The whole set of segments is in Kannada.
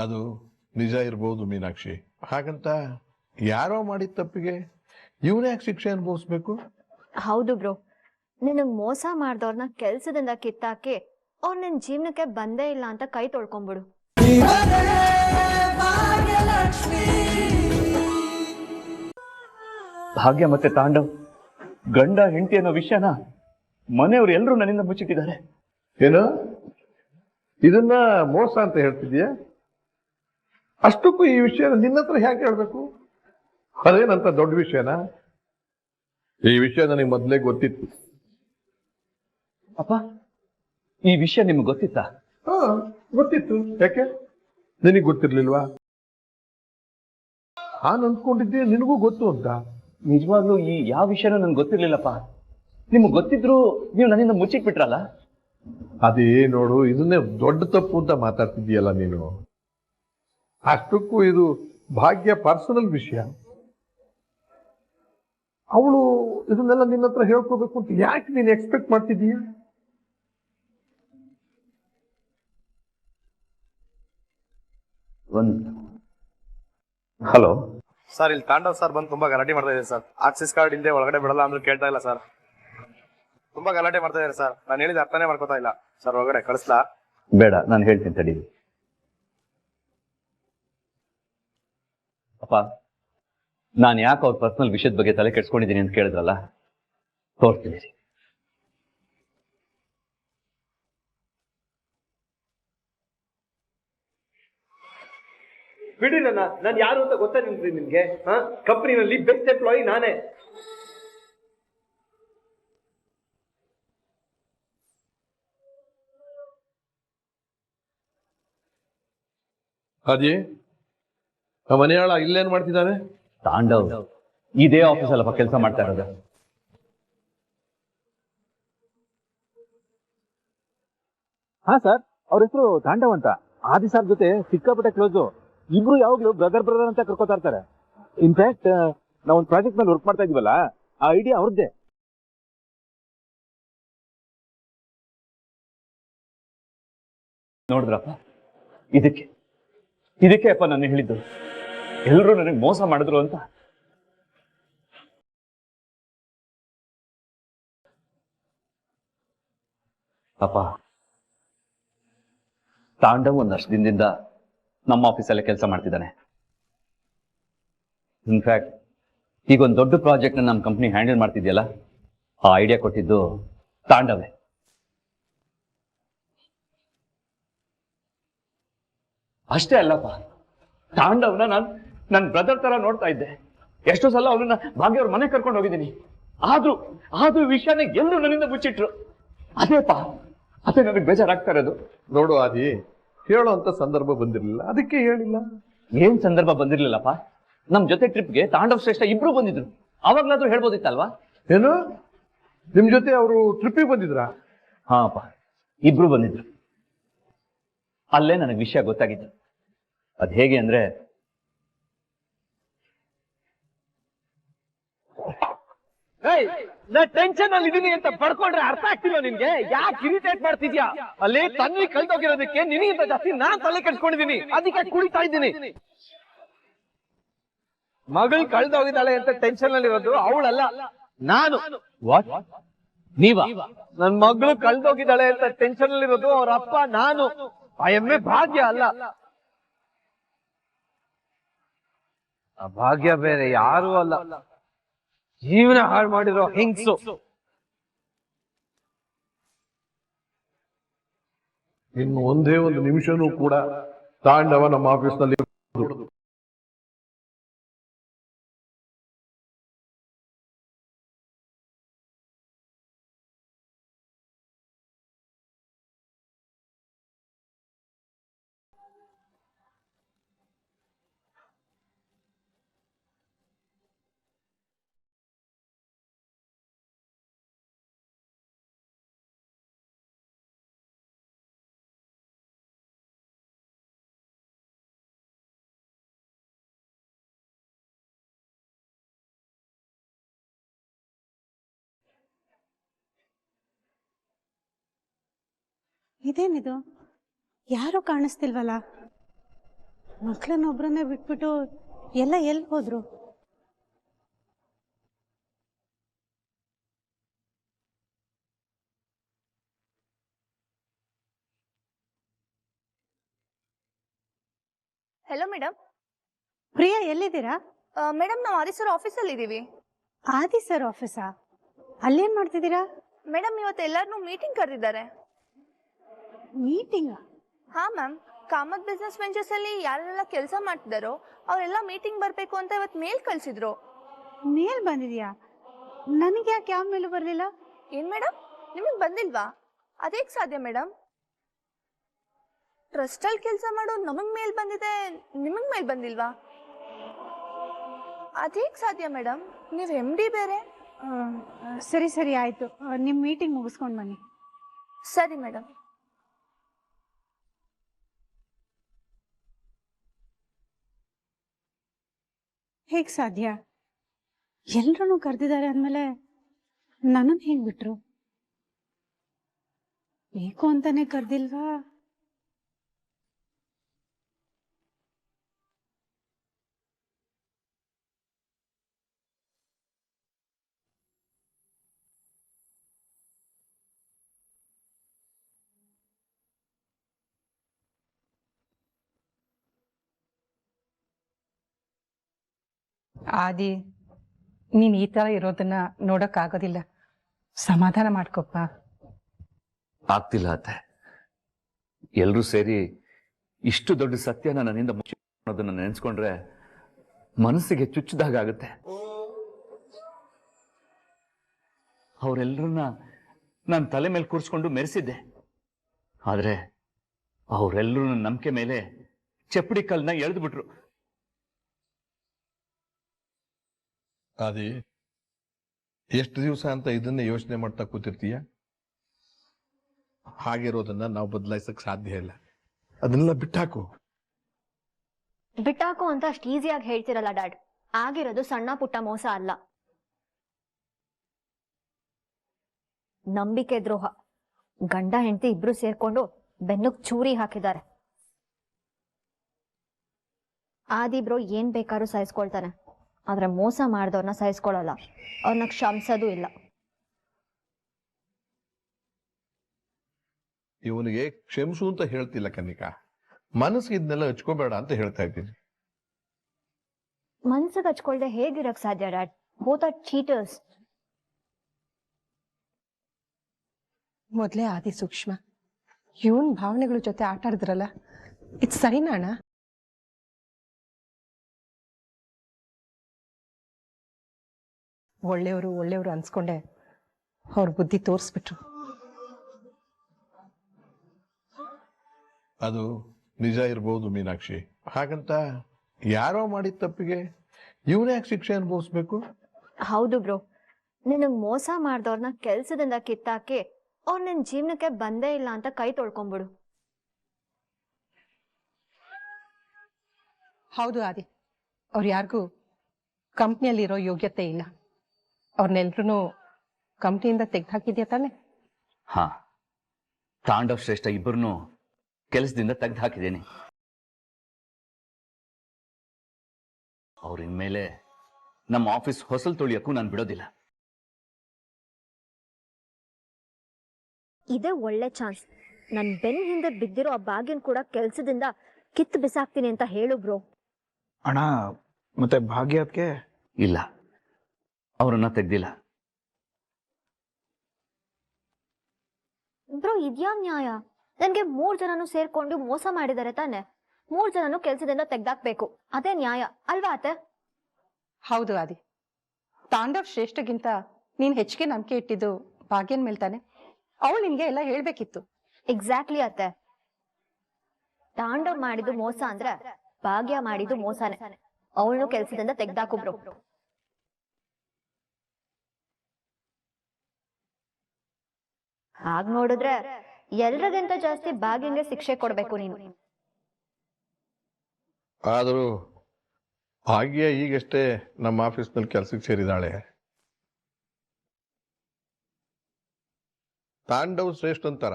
ಅದು ನಿಜ ಇರ್ಬೋದು ಮೀನಾಕ್ಷಿ. ಹಾಗಂತ ಯಾರೋ ಮಾಡಿದ ತಪ್ಪಿಗೆ ಇವನೇ ಯಾಕೆ ಶಿಕ್ಷೆ ಅನುಭವಿಸ್ಬೇಕು? ಹೌದು ಬ್ರೋ, ನಿನಗ್ ಮೋಸ ಮಾಡ್ದವ್ರನ್ನ ಕೆಲ್ಸದಿಂದ ಕಿತ್ತಾಕಿ ಅವ್ರ ನಿನ್ ಜೀವನಕ್ಕೆ ಬಂದೇ ಇಲ್ಲ ಅಂತ ಕೈ ತೊಳ್ಕೊಂಬಿಡು. ಭಾಗ್ಯ ಮತ್ತೆ ತಾಂಡವ್ ಗಂಡ ಹೆಂಡತಿ ಅನ್ನೋ ವಿಷಯನ ಮನೆಯವರು ಎಲ್ಲರೂ ನನ್ನಿಂದ ಮುಚ್ಚಿಟ್ಟಿದ್ದಾರೆ. ಏನು ಇದನ್ನ ಮೋಸ ಅಂತ ಹೇಳ್ತಿದ್ಯಾ? ಅಷ್ಟಕ್ಕೂ ಈ ವಿಷಯ ನಿನ್ನ ಹತ್ರ ಯಾಕೆ ಹೇಳ್ಬೇಕು? ಅದೇನಂತ ದೊಡ್ಡ ವಿಷಯನ? ಈ ವಿಷಯ ನನಗೆ ಮೊದಲೇ ಗೊತ್ತಿತ್ತು. ಅಪ್ಪ, ಈ ವಿಷಯ ನಿಮ್ಗೆ ಗೊತ್ತಿತ್ತಾ? ಹಾ, ಗೊತ್ತಿತ್ತು. ಯಾಕೆ ನಿನಗೆ ಗೊತ್ತಿರ್ಲಿಲ್ವಾ? ನಾನು ಅಂದ್ಕೊಂಡಿದ್ದೆ ನಿನಗೂ ಗೊತ್ತು ಅಂತ. ನಿಜವಾಗ್ಲೂ ಈ ಯಾವ ವಿಷಯನೂ ನನ್ಗೆ ಗೊತ್ತಿರ್ಲಿಲ್ಲಪ್ಪ. ನಿಮ್ಗೆ ಗೊತ್ತಿದ್ರು ನೀವು ನನ್ನಿಂದ ಮುಚ್ಚಿಟ್ಬಿಟ್ರಲ್ಲ. ಅದೇ ನೋಡು, ಇದನ್ನೇ ದೊಡ್ಡ ತಪ್ಪು ಅಂತ ಮಾತಾಡ್ತಿದ್ದೀಯಲ್ಲ ನೀನು. ಅಷ್ಟಕ್ಕೂ ಇದು ಭಾಗ್ಯ ಪರ್ಸನಲ್ ವಿಷಯ. ಅವಳು ಇದನ್ನೆಲ್ಲ ನಿನ್ನ ಹತ್ರ ಹೇಳ್ಕೋಬೇಕು ಅಂತ ಯಾಕೆ ನೀನು ಎಕ್ಸ್ಪೆಕ್ಟ್ ಮಾಡ್ತಿದ್ದೀಯ? ಹಲೋ ಸರ್, ಇಲ್ಲಿ ತಾಂಡವ್ ಸರ್ ಬಂದು ತುಂಬಾ ಗಲಾಟೆ ಮಾಡ್ತಾ ಇದ್ದಾರೆ ಸರ್. ಆಕ್ಸಿಸ್ ಕಾರ್ಡ್ ಇಲ್ಲದೆ ಒಳಗಡೆ ಬಿಡಲ್ಲ ಅಂದ್ರೆ ಕೇಳ್ತಾ ಇಲ್ಲ ಸರ್. ತುಂಬಾ ಗಲಾಟೆ ಮಾಡ್ತಾ ಇದ್ದಾರೆ ಸರ್. ನಾನು ಹೇಳಿದ ಅರ್ಥನೇ ಮಾಡ್ಕೋತಾ ಇಲ್ಲ ಸರ್. ಒಳಗಡೆ ಕಳಿಸ್ಲಾ? ಬೇಡ, ನಾನು ಹೇಳ್ತೀನಿ ತಡಿ. ಅಪ್ಪ, ನಾನು ಯಾಕೆ ಅವ್ರ ಪರ್ಸನಲ್ ವಿಷಯದ ಬಗ್ಗೆ ತಲೆ ಕೆಡ್ಸ್ಕೊಂಡಿದ್ದೀನಿ ಅಂತ ಕೇಳಿದ್ರಲ್ಲ, ತೋರಿಸ್ತೀನಿ. ಬಿಡಿ ನಾನು ಯಾರು ಅಂತ ಗೊತ್ತಾ ನಿಮ್ಗೆ? ಕಂಪನಿನಲ್ಲಿ ಬೆಸ್ಟ್ ಎಂಪ್ಲಾಯಿ ನಾನೇ. ಅದೇ ಆ ಮನೆಯಾಳ ಇಲ್ಲೇನ್ ಮಾಡ್ತಿದ್ದಾನೆ? ತಾಂಡವ್ ಇದೇ ಆಫೀಸಲ್ಲಪ್ಪ ಕೆಲಸ ಮಾಡ್ತಾ ಇರೋದು. ಹಾ ಸರ್, ಅವ್ರ ಹೆಸರು ತಾಂಡವ್ ಅಂತ. ಆದಿ ಸರ್ ಜೊತೆ ಸಿಕ್ಕಾಪಟ್ಟೆ ಕ್ಲೋಸು. ಇಬ್ರು ಯಾವಾಗ್ಲೂ ಬ್ರದರ್ ಅಂತ ಕರ್ಕೋತಾ ಇರ್ತಾರೆ. ಇನ್ಫ್ಯಾಕ್ಟ್ ನಾವೊಂದು ಪ್ರಾಜೆಕ್ಟ್ ಮೇಲೆ ವರ್ಕ್ ಮಾಡ್ತಾ ಇದೀವಲ್ಲ, ಆ ಐಡಿಯಾ ಅವ್ರದ್ದೇ. ನೋಡಿದ್ರಪ್ಪ, ಇದಕ್ಕೆ ಅಪ್ಪ ನಾನು ಹೇಳಿದ್ದು, ಎಲ್ಲರೂ ನನಗೆ ಮೋಸ ಮಾಡಿದ್ರು ಅಂತ. ಅಪ್ಪ, ತಾಂಡವ್ ಒಂದಷ್ಟು ದಿನದಿಂದ ನಮ್ಮ ಆಫೀಸಲ್ಲೇ ಕೆಲಸ ಮಾಡ್ತಿದ್ದಾನೆ. ಇನ್ಫ್ಯಾಕ್ಟ್ ಈಗ ಒಂದು ದೊಡ್ಡ ಪ್ರಾಜೆಕ್ಟ್ ನಮ್ಮ ಕಂಪ್ನಿ ಹ್ಯಾಂಡಲ್ ಮಾಡ್ತಿದ್ಯಲ್ಲ, ಆ ಐಡಿಯಾ ಕೊಟ್ಟಿದ್ದು ತಾಂಡವೇ. ಅಷ್ಟೇ ಅಲ್ಲಪ್ಪ, ತಾಂಡವ್ನ ನನ್ನ ಬ್ರದರ್ ತರ ನೋಡ್ತಾ ಇದ್ದೆ. ಎಷ್ಟೋ ಸಲ ಅವನನ್ನ ಭಾಗ್ಯವ್ರ ಮನೆ ಕರ್ಕೊಂಡು ಹೋಗಿದ್ದೀನಿ. ಆದ್ರೂ ವಿಷಯನ ಎಲ್ಲರೂ ನನ್ನಿಂದ ಮುಚ್ಚಿಟ್ರು. ಅದೇ ನನಗೆ ಬೇಜಾರಾಗ್ತಾ ಇರೋದು. ನೋಡು ಆದಿ, ಹೇಳೋಂತ ಸಂದರ್ಭ ಬಂದಿರಲಿಲ್ಲ, ಅದಕ್ಕೆ ಹೇಳಿಲ್ಲ. ಏನ್ ಸಂದರ್ಭ ಬಂದಿರ್ಲಿಲ್ಲಪ್ಪ? ನಮ್ ಜೊತೆ ಟ್ರಿಪ್ಗೆ ತಾಂಡವ್ ಶ್ರೇಷ್ಠ ಇಬ್ರು ಬಂದಿದ್ರು. ಅವಾಗ್ಲಾದ್ರೂ ಹೇಳ್ಬೋದಿತ್ತಲ್ವಾ? ಏನು, ನಿಮ್ ಜೊತೆ ಅವರು ಟ್ರಿಪ್ಪಿಗೆ ಬಂದಿದ್ರಾ? ಹಾ ಅಪ್ಪ, ಇಬ್ರು ಬಂದಿದ್ರು. ಅಲ್ಲೇ ನನಗೆ ವಿಷಯ ಗೊತ್ತಾಗಿತ್ತು. ಅದ್ ಹೇಗೆ ಅಂದ್ರೆ, ನಾ ಟೆನ್ಷನ್ ಅಲ್ಲಿ ಇದೀನಿ ಅಂತ ಪಡ್ಕೊಂಡ್ರೆ ಅರ್ಥ ಆಗ್ತಿಲ್ಲ ನಿನ್ಗೆ? ಯಾಕೆ ಇರಿಟೇಟ್ ಮಾಡ್ತಿದ್ಯಾ? ಅಲ್ಲಿ ತನ್ವಿ ಕಳ್ದೋಗಿರೋದಕ್ಕೆ ನಿನಗಿಂತ ಜಾಸ್ತಿ ನಾನ್ ತಲೆ ಕೆಡ್ಸ್ಕೊಂಡಿದೀನಿ. ಅದಕ್ಕೆ ಕುಡಿತಾ ಇದ್ದೀನಿ. ಮಗಳು ಕಳ್ದೋಗಿದ್ದಾಳೆ ಅಂತ ಟೆನ್ಷನ್ ಅಲ್ಲಿ ಇರೋದು ಅವಳಲ್ಲ, ನಾನು. ವಾಟ್? ನೀವಾ? ನನ್ ಮಗಳು ಕಳ್ದೋಗಿದ್ದಾಳೆ ಅಂತ ಟೆನ್ಷನ್ ಅಲ್ಲಿ ಇರೋದು ಅವ್ರ ಅಪ್ಪ, ನಾನು. ಆ ಎಮ್ಮೆ ಭಾಗ್ಯ ಅಲ್ಲ. ಆ ಭಾಗ್ಯ ಬೇರೆ ಯಾರು ಅಲ್ಲ, ಜೀವನ ಹಾಳು ಮಾಡಿರೋ ಹೆಂಗ್ಸು. ಇನ್ನು ಒಂದೇ ಒಂದು ನಿಮಿಷನೂ ಕೂಡ ತಾಂಡವ ನಮ್ಮ ಆಫೀಸ್ನಲ್ಲಿ ಇದೇನಿದು? ಯಾರು ಕಾಣಿಸ್ತಿಲ್ವಲ್ಲ? ಮಕ್ಳನ್ನೊಬ್ರನ್ನೇ ಬಿಟ್ಬಿಟ್ಟು ಎಲ್ಲ ಎಲ್ಲಿ ಹೋದ್ರು? Hello madam. ಪ್ರಿಯಾ ಎಲ್ಲಿದ್ದೀರಾ? ಮೇಡಮ್ ನಾವು ಆದಿ ಸರ್ ಆಫೀಸಲ್ಲಿ ಇದ್ದೀವಿ. ಆದಿ ಸರ್ ಆಫೀಸಾ? ಅಲ್ಲೇನ್ ಮಾಡ್ತಿದ್ದೀರಾ? ಮೇಡಮ್ ಇವತ್ತು ಎಲ್ಲರನ್ನೂ ಮೀಟಿಂಗ್ ಕರೆದಿದ್ದಾರೆ. ಮೀಟಿಂಗಾ? ಹಾ ಮ್ಯಾಮ್, ಕಾಮತ್ ಬಿಸ್ನೆಸ್ ವೆಂಚರ್ಸ್ ಅಲ್ಲಿ ಯಾರೆಲ್ಲ ಕೆಲಸ ಮಾಡ್ತಿದ್ದಾರೋ ಅವರೆಲ್ಲ ಮೀಟಿಂಗ್ ಬರಬೇಕು ಅಂತ ಇವತ್ತು ಮೇಲ್ ಕಳಿಸಿದ್ರು. ಮೇಲ್ ಬಂದಿದ್ಯಾ? ನನಗೆ ಯಾಕೆ ಯಾವ ಮೇಲೂ ಬರಲಿಲ್ಲ? ಏನ್ ಮೇಡಮ್, ನಿಮಗೆ ಬಂದಿಲ್ವಾ? ಅದೇಗ್ ಸಾಧ್ಯ ಮೇಡಮ್? ಟ್ರಸ್ಟಲ್ಲಿ ಕೆಲಸ ಮಾಡೋ ನಮಗ್ ಮೇಲ್ ಬಂದಿದೆ, ನಿಮಗ್ ಮೇಲ್ ಬಂದಿಲ್ವಾ? ಅದೇಗ್ ಸಾಧ್ಯ ಮೇಡಮ್? ನೀವು MD ಬೇರೆ. ಸರಿ ಸರಿ ಆಯ್ತು, ನಿಮ್ಮ ಮೀಟಿಂಗ್ ಮುಗಿಸ್ಕೊಂಡು ಬನ್ನಿ. ಸರಿ ಮೇಡಮ್. ಹೇಗ್ ಸಾಧ್ಯ? ಎಲ್ರೂ ಕರೆದಿದ್ದಾರೆ ಅಂದಮೇಲೆ ನನ್ನನ್ನು ಹೇಗ್ ಬಿಟ್ರು? ಬೇಕು ಅಂತಾನೆ ಕರೆದಿಲ್ವಾ? ಆದಿ, ನೀನ್ ಈ ತರ ಇರೋದನ್ನ ನೋಡಕ್ಕಾಗೋದಿಲ್ಲ. ಸಮಾಧಾನ ಮಾಡ್ಕೊಪ್ಪ. ಆಗ್ತಿಲ್ಲ ಅತ್ತೆ. ಎಲ್ರೂ ಸೇರಿ ಇಷ್ಟು ದೊಡ್ಡ ಸತ್ಯನ ನನ್ನಿಂದ ಮುಚ್ಚೋದನ್ನ ನೆನೆಸ್ಕೊಂಡ್ರೆ ಮನಸ್ಸಿಗೆ ಚುಚ್ಚಿದಾಗುತ್ತೆ. ಅವರೆಲ್ಲರನ್ನ ನಾನು ತಲೆ ಮೇಲೆ ಕೂರಿಸ್ಕೊಂಡು ಮೆರೆಸಿದ್ದೆ. ಆದ್ರೆ ಅವರೆಲ್ಲರೂ ನನ್ನ ನಂಬಿಕೆ ಮೇಲೆ ಚಪ್ಪಡಿ ಕಲ್ನ ಎಳೆದು ಬಿಟ್ರು. ಆದಿ, ಎಷ್ಟು ದಿವಸ ಅಂತ ಇದನ್ನೇ ಯೋಚನೆ ಮಾಡ್ತಾ ಕೂತಿರ್ತೀಯ? ಹಾಗಿರೋದನ್ನ ನಾವು ಬದಲಾಯಿಸಕ್ ಸಾಧ್ಯ ಇಲ್ಲ. ಅದನ್ನೆಲ್ಲ ಬಿಟ್ಟಾಕು. ಬಿಟ್ಟಾಕು ಅಂತ ಅಷ್ಟು ಈಸಿಯಾಗಿ ಹೇಳ್ತಿರಲ್ಲ ಡ್ಯಾಡ್. ಆಗಿರೋದು ಸಣ್ಣ ಪುಟ್ಟ ಮೋಸ ಅಲ್ಲ, ನಂಬಿಕೆ ದ್ರೋಹ. ಗಂಡ ಹೆಂಡತಿ ಇಬ್ರು ಸೇರ್ಕೊಂಡು ಬೆನ್ನುಗ್ ಚೂರಿ ಹಾಕಿದ್ದಾರೆ. ಆದಿಬ್ರು ಏನ್ ಬೇಕಾದ್ರೂ ಸಹಿಸ್ಕೊಳ್ತಾನೆ, ಆದ್ರೆ ಮೋಸ ಮಾಡಿದವ್ರನ್ನ ಸಹಿಸ್ಕೊಳ್ಳಲ್ಲ, ಅವ್ರನ್ನ ಕ್ಷಮಿಸೋದು ಇಲ್ಲ. ಇವನಿಗೆ ಕ್ಷಮಿಸು ಅಂತ ಹೇಳ್ತಿಲ್ಲ ಕನ್ನಿಕಾ, ಮನಸ್ಸಿಗೆ ಇದನ್ನೆಲ್ಲ ಹಚ್ಕೋಬೇಡ ಅಂತ ಹೇಳ್ತಾ ಇದ್ದೀನಿ. ಮನ್ಸಿಗೆ ಹಚ್ಕೊಳ್ದೆ ಹೇಗಿರಕ್ ಸಾಧ್ಯ ಡ್ಯಾಡ್? Both are cheaters. ಮೊದ್ಲೇ ಆದಿ ಸೂಕ್ಷ್ಮ. ಇವನ್ ಭಾವನೆಗಳ ಜೊತೆ ಆಟ ಆಡಿದ್ರಲ್ಲ, ಇದು ಸರಿನಾ ಅಣ್ಣ? ಒಳ್ಳೆಯವರು ಅನ್ಸ್ಕೊಂಡೆ ಅವ್ರ ಬುದ್ಧಿ ತೋರಿಸ್ಬಿಟ್ರು. ಅದು ನಿಜ ಇರ್ಬೋದು ಮೀನಾಕ್ಷಿ. ಹಾಗಂತ ಯಾರೋ ಮಾಡಿದ ತಪ್ಪಿಗೆ ಇವನೇ ಯಾಕೆ ಶಿಕ್ಷೆ ಅನುಭವಿಸ್ಬೇಕು? ಹೌದು ಬ್ರೋ, ನಿನಗ್ ಮೋಸ ಮಾಡ್ದವ್ರನ್ನ ಕೆಲ್ಸದಿಂದ ಕಿತ್ತಾಕಿ ಅವ್ರ ನಿನ್ ಜೀವನಕ್ಕೆ ಬಂದೇ ಇಲ್ಲ ಅಂತ ಕೈ ತೊಳ್ಕೊಂಬಿಡು. ಹೌದು ಆದಿ, ಅವ್ರು ಯಾರಿಗೂ ಕಂಪ್ನಿಯಲ್ಲಿರೋ ಯೋಗ್ಯತೆ ಇಲ್ಲ. ಅವ್ರನ್ನೆಲ್ರೂ ಕಂಪ್ನಿಯಿಂದ ತೆಗ್ದುಹಾಕಿದ್ಯಾ ತಾನೆ? ಹಾ, ತಾಂಡವ್ ಶ್ರೇಷ್ಠ ಇಬ್ಬರನ್ನು ಕೆಲಸದಿಂದ ತೆಗೆದು ಹಾಕಿದ್ದೇನೆ. ಅವ್ರಿನ್ಮೇಲೆ ನಮ್ಮ ಆಫೀಸ್ ಹೊಸಲು ತೊಳಿಯಕ್ಕೂ ನಾನು ಬಿಡೋದಿಲ್ಲ. ಇದೇ ಒಳ್ಳೆ ಚಾನ್ಸ್. ನನ್ ಬೆನ್ ಹಿಂದೆ ಬಿದ್ದಿರೋ ಆ ಭಾಗ್ಯನ್ ಕೂಡ ಕೆಲ್ಸದಿಂದ ಕಿತ್ತು ಬಿಸಾಕ್ತೀನಿ ಅಂತ ಹೇಳು ಬ್ರೋ. ಅಣ್ಣ, ಮತ್ತೆ ಭಾಗ್ಯಕ್ಕೆ ಇಲ್ಲ, ಅವರನ್ನ ತೆಗ್ದಿಲ್ಲ. ಬ್ರೋ, ಇದ್ಯಾ ನ್ಯಾಯ? ನನ್ಗೆ 3 ಜನನು ಸೇರ್ಕೊಂಡು ಮೋಸ ಮಾಡಿದ್ದಾರೆ ತಾನೆ. 3 ಜನನು ಕೆಲ್ಸದಿಂದ ತೆಗ್ದಾಕ್ಬೇಕು, ಅದೇ ನ್ಯಾಯ ಅಲ್ವಾ ಅತ್ತೆ? ಹೌದು ಆದಿ, ತಾಂಡವ್ ಶ್ರೇಷ್ಠಗಿಂತ ನೀನ್ ಹೆಚ್ಚಿಗೆ ನಂಬಿಕೆ ಇಟ್ಟಿದ್ದು ಭಾಗ್ಯನ್ ಮೇಲ್ ತಾನೆ. ಅವಳು ನಿನ್ಗೆ ಎಲ್ಲ ಹೇಳ್ಬೇಕಿತ್ತು. ಎಕ್ಸಾಕ್ಟ್ಲಿ ಅತ್ತೆ. ತಾಂಡವ್ ಮಾಡಿದ್ದು ಮೋಸ ಅಂದ್ರೆ ಭಾಗ್ಯ ಮಾಡಿದ್ದು ಮೋಸನೇ. ಅವಳನ್ನು ಕೆಲ್ಸದಿಂದ ತೆಗ್ದಾಕುಬ್ರು. ಹಾಗ್ ನೋಡಿದ್ರೆ ಎಲ್ರಿಗಿಂತ ಜಾಸ್ತಿ ಭಾಗ್ಯಂಗೆ ಶಿಕ್ಷೆ ಕೊಡ್ಬೇಕು ನೀನು. ಆದರೂ ಭಾಗ್ಯ ಈಗಷ್ಟೇ ನಮ್ಮ ಆಫೀಸ್ನಲ್ಲಿ ಕೆಲಸಕ್ಕೆ ಸೇರಿದಾಳೆ. ತಾಂಡವ್ ಶ್ರೇಷ್ಠ ಅಂತಾರ,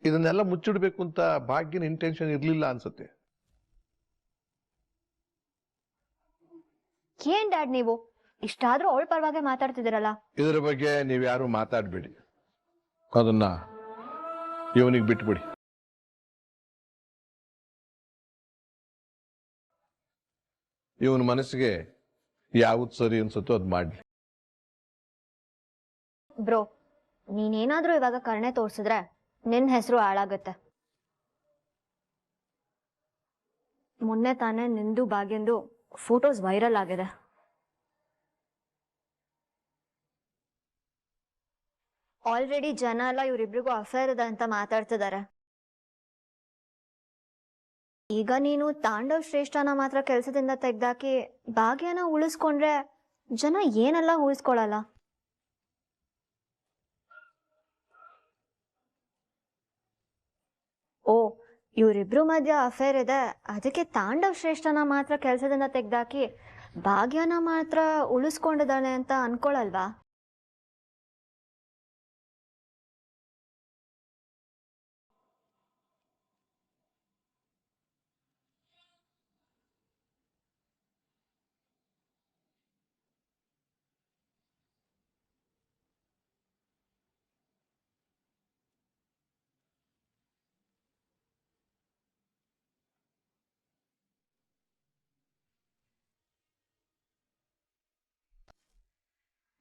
ಇದನ್ನೆಲ್ಲ ಮುಚ್ಚಿಡ್ಬೇಕು ಅಂತ ಭಾಗ್ಯನ ಇಂಟೆನ್ಷನ್ ಇರ್ಲಿಲ್ಲ ಅನ್ಸುತ್ತೆ. ಏನ್ ಡ್ಯಾಡ್ ನೀವು ಇಷ್ಟಾದ್ರೂ ಅವಳ ಪರವಾಗಿ ಮಾತಾಡ್ತಿದ್ದೀರಲ್ಲ. ಇದ್ರ ಬಗ್ಗೆ ನೀವ್ಯಾರು ಮಾತಾಡ್ಬೇಡಿ, ಅದನ್ನ ಇವನಿಗೆ ಬಿಟ್ಬಿಡಿ. ಇವನ ಮನಸ್ಸಿಗೆ ಯಾವ್ದು ಸರಿ ಅನ್ಸುತ್ತೋ ಅದ್ ಮಾಡ್ಲಿ. ಬ್ರೋ, ನೀನೇನಾದ್ರೂ ಇವಾಗ ಕರುಣೆ ತೋರ್ಸಿದ್ರೆ ನಿನ್ ಹೆಸರು ಹಾಳಾಗತ್ತೆ. ಮೊನ್ನೆ ತಾನೇ ನಿಂದು ಭಾಗ್ಯಂದು ಫೋಟೋಸ್ ವೈರಲ್ ಆಗಿದೆ. ಆಲ್ರೆಡಿ ಜನ ಎಲ್ಲ ಇವ್ರಿಬ್ರಿಗೂ ಅಫೇರ್ ಇದೆ ಅಂತ ಮಾತಾಡ್ತಿದ್ದಾರೆ. ಈಗ ನೀನು ತಾಂಡವ್ ಶ್ರೇಷ್ಠನ ಮಾತ್ರ ಕೆಲ್ಸದಿಂದ ತೆಗ್ದಾಕಿ ಭಾಗ್ಯನ ಉಳಿಸ್ಕೊಂಡ್ರೆ ಜನ ಏನೆಲ್ಲ ಊಹಿಸ್ಕೊಳಲ್ಲ. ಓ, ಇವ್ರಿಬ್ರು ಮಧ್ಯ ಅಫೇರ್ ಇದೆ, ಅದಕ್ಕೆ ತಾಂಡವ್ ಶ್ರೇಷ್ಠನ ಮಾತ್ರ ಕೆಲ್ಸದಿಂದ ತೆಗ್ದಾಕಿ ಭಾಗ್ಯನ ಮಾತ್ರ ಉಳಿಸ್ಕೊಂಡಿದ್ದಾನೆ ಅಂತ ಅನ್ಕೊಳಲ್ವಾ?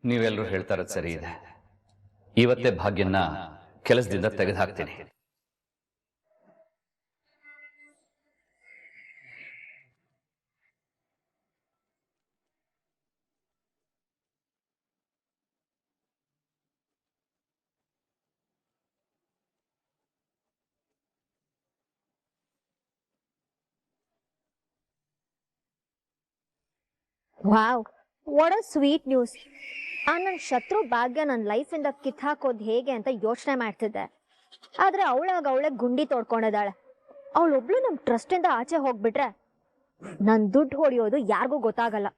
ನೀವೆಲ್ಲರೂ ಹೇಳ್ತಾ ಇರೋದು ಸರಿ ಇದೆ. ಇವತ್ತೇ ಭಾಗ್ಯನ್ನ ಕೆಲಸದಿಂದ ತೆಗೆದು ಹಾಕ್ತೀನಿ. Wow, what a sweet news. ನನ್ನ ಶತ್ರು ಭಾಗ್ಯ ನನ್ನ ಲೈಫಿಂದ ಕಿತ್ತಾಕೋದು ಹೇಗೆ ಅಂತ ಯೋಚನೆ ಮಾಡ್ತಿದ್ದೆ. ಆದ್ರೆ ಅವಳೆ ಗುಂಡಿ ತೋಡ್ಕೊಂಡಿದ್ದಾಳೆ. ಅವಳೊಬ್ಳು ನಮ್ ಟ್ರಸ್ಟ್ ಇಂದ ಆಚೆ ಹೋಗ್ಬಿಟ್ರೆ ನನ್ ದುಡ್ಡು ಹೊಡೆಯೋದು ಯಾರಿಗೂ ಗೊತ್ತಾಗಲ್ಲ,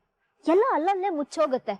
ಎಲ್ಲ ಅಲ್ಲಲ್ಲೇ ಮುಚ್ಚೋಗುತ್ತೆ.